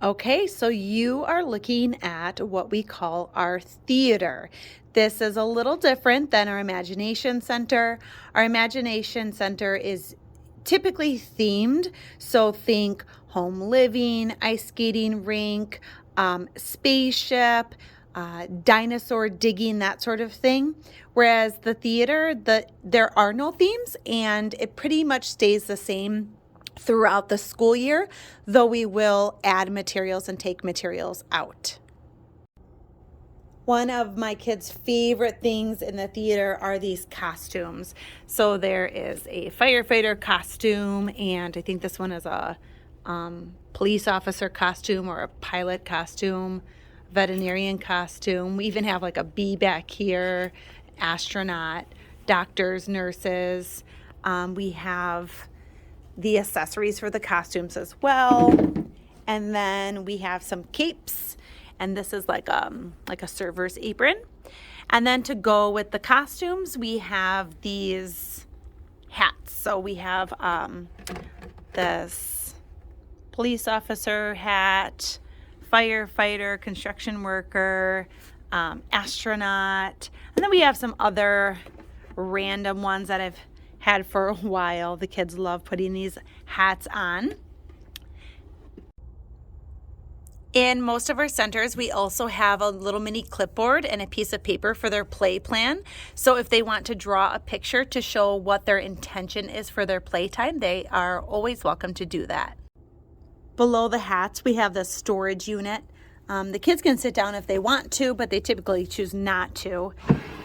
Okay, so you are looking at what we call our theater. This is a little different than our imagination center. Our imagination center is typically themed, so think home living, ice skating rink, spaceship, dinosaur digging, that sort of thing. Whereas the theater, there are no themes and it pretty much stays the same throughout the school year, though we will add materials and take materials out. One of my kids' favorite things in the theater are these costumes. So there is a firefighter costume, and I think this one is a police officer costume or a pilot costume, veterinarian costume. We even have like a bee back here, astronaut, doctors, nurses. We have the accessories for the costumes as well. And then we have some capes, and this is like a server's apron. And then to go with the costumes, we have these hats. So we have this police officer hat, firefighter, construction worker, astronaut, and then we have some other random ones that I've had for a while. The kids love putting these hats on. In most of our centers, we also have a little mini clipboard and a piece of paper for their play plan. So if they want to draw a picture to show what their intention is for their playtime, they are always welcome to do that. Below the hats, we have the storage unit. The kids can sit down if they want to, but they typically choose not to.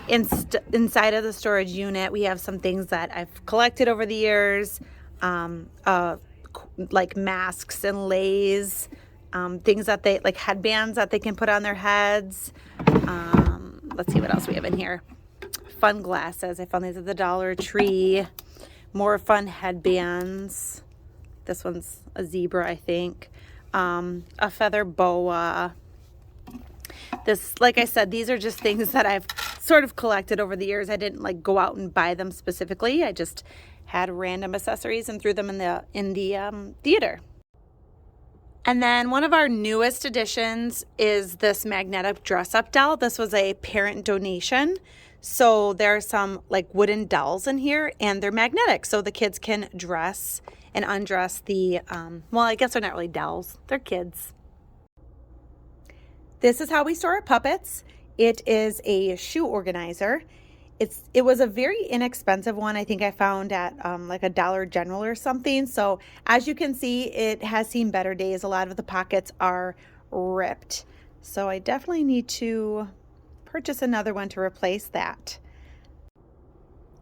Inside of the storage unit, we have some things that I've collected over the years, like masks and leis, things that they, like headbands that they can put on their heads. Let's see what else we have in here. Fun glasses. I found these at the Dollar Tree. More fun headbands. This one's a zebra, I think. A feather boa. This, like I said, these are just things that I've sort of collected over the years. I didn't like go out and buy them specifically. I just had random accessories and threw them in the theater. And then one of our newest additions is this magnetic dress-up doll. This was a parent donation. So there are some like wooden dolls in here, and they're magnetic. So the kids can dress and undress the, well, I guess they're not really dolls. They're kids. This is how we store our puppets. It is a shoe organizer. It was a very inexpensive one. I think I found at like a Dollar General or something. So as you can see, it has seen better days. A lot of the pockets are ripped. So I definitely need to purchase another one to replace that.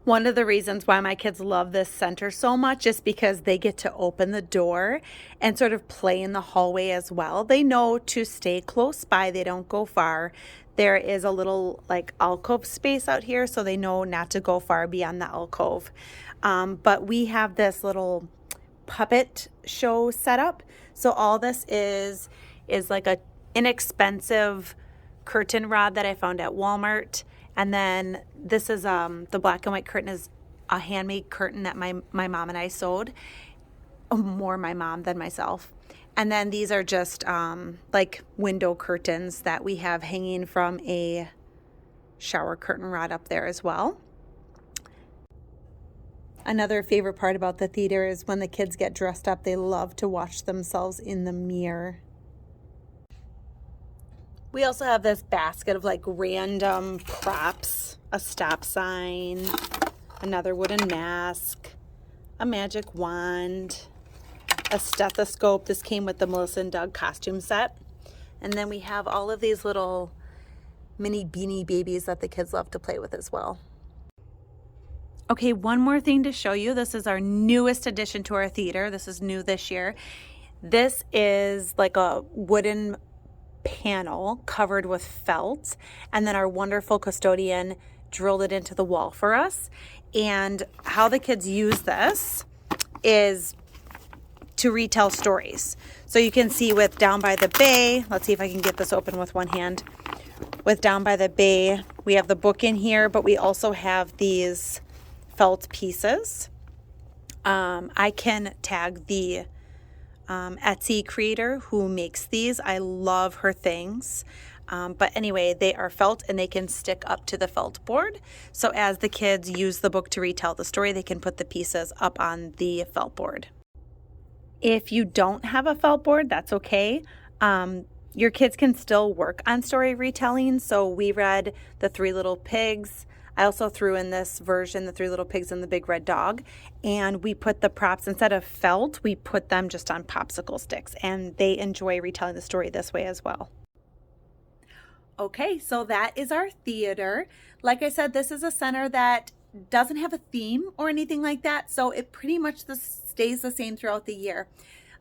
One of the reasons why my kids love this center so much is because they get to open the door and sort of play in the hallway as well. They know to stay close by. They don't go far. There is a little like alcove space out here, so they know not to go far beyond the alcove. But we have this little puppet show set up. So all this is like a inexpensive curtain rod that I found at Walmart. And then this is the black and white curtain is a handmade curtain that my mom and I sewed. More my mom than myself. And then these are just like window curtains that we have hanging from a shower curtain rod up there as well. Another favorite part about the theater is when the kids get dressed up, they love to watch themselves in the mirror. We also have this basket of like random props, a stop sign, another wooden mask, a magic wand, a stethoscope. This came with the Melissa and Doug costume set. And then we have all of these little mini beanie babies that the kids love to play with as well. Okay, one more thing to show you. This is our newest addition to our theater. This is new this year. This is like a wooden panel covered with felt, and then our wonderful custodian drilled it into the wall for us. And how the kids use this is to retell stories. So you can see with Down by the Bay, let's see if I can get this open with one hand. With Down by the Bay, we have the book in here, but we also have these felt pieces. I can tag the Etsy creator who makes these. I love her things. But anyway, they are felt and they can stick up to the felt board. So as the kids use the book to retell the story, they can put the pieces up on the felt board. If you don't have a felt board, that's okay. Your kids can still work on story retelling. So we read The Three Little Pigs. I also threw in this version, The Three Little Pigs and the Big Red Dog. And we put the props, instead of felt, we put them just on popsicle sticks. And they enjoy retelling the story this way as well. Okay, so that is our theater. Like I said, this is a center that doesn't have a theme or anything like that, so it pretty much stays the same throughout the year.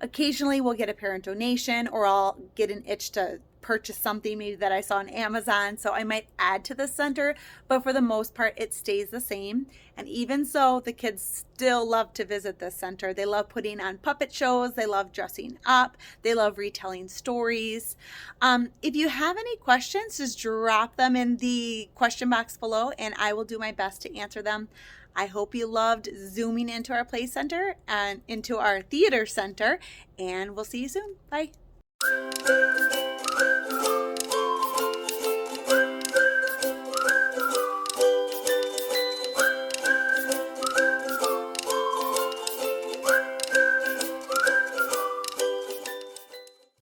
Occasionally we'll get a parent donation, or I'll get an itch to purchase something maybe that I saw on Amazon, so I might add to the center, but for the most part it stays the same. And even so, the kids still love to visit this center. They love putting on puppet shows, they love dressing up, they love retelling stories. If you have any questions, just drop them in the question box below and I will do my best to answer them. I hope you loved zooming into our play center and into our theater center, and we'll see you soon. Bye.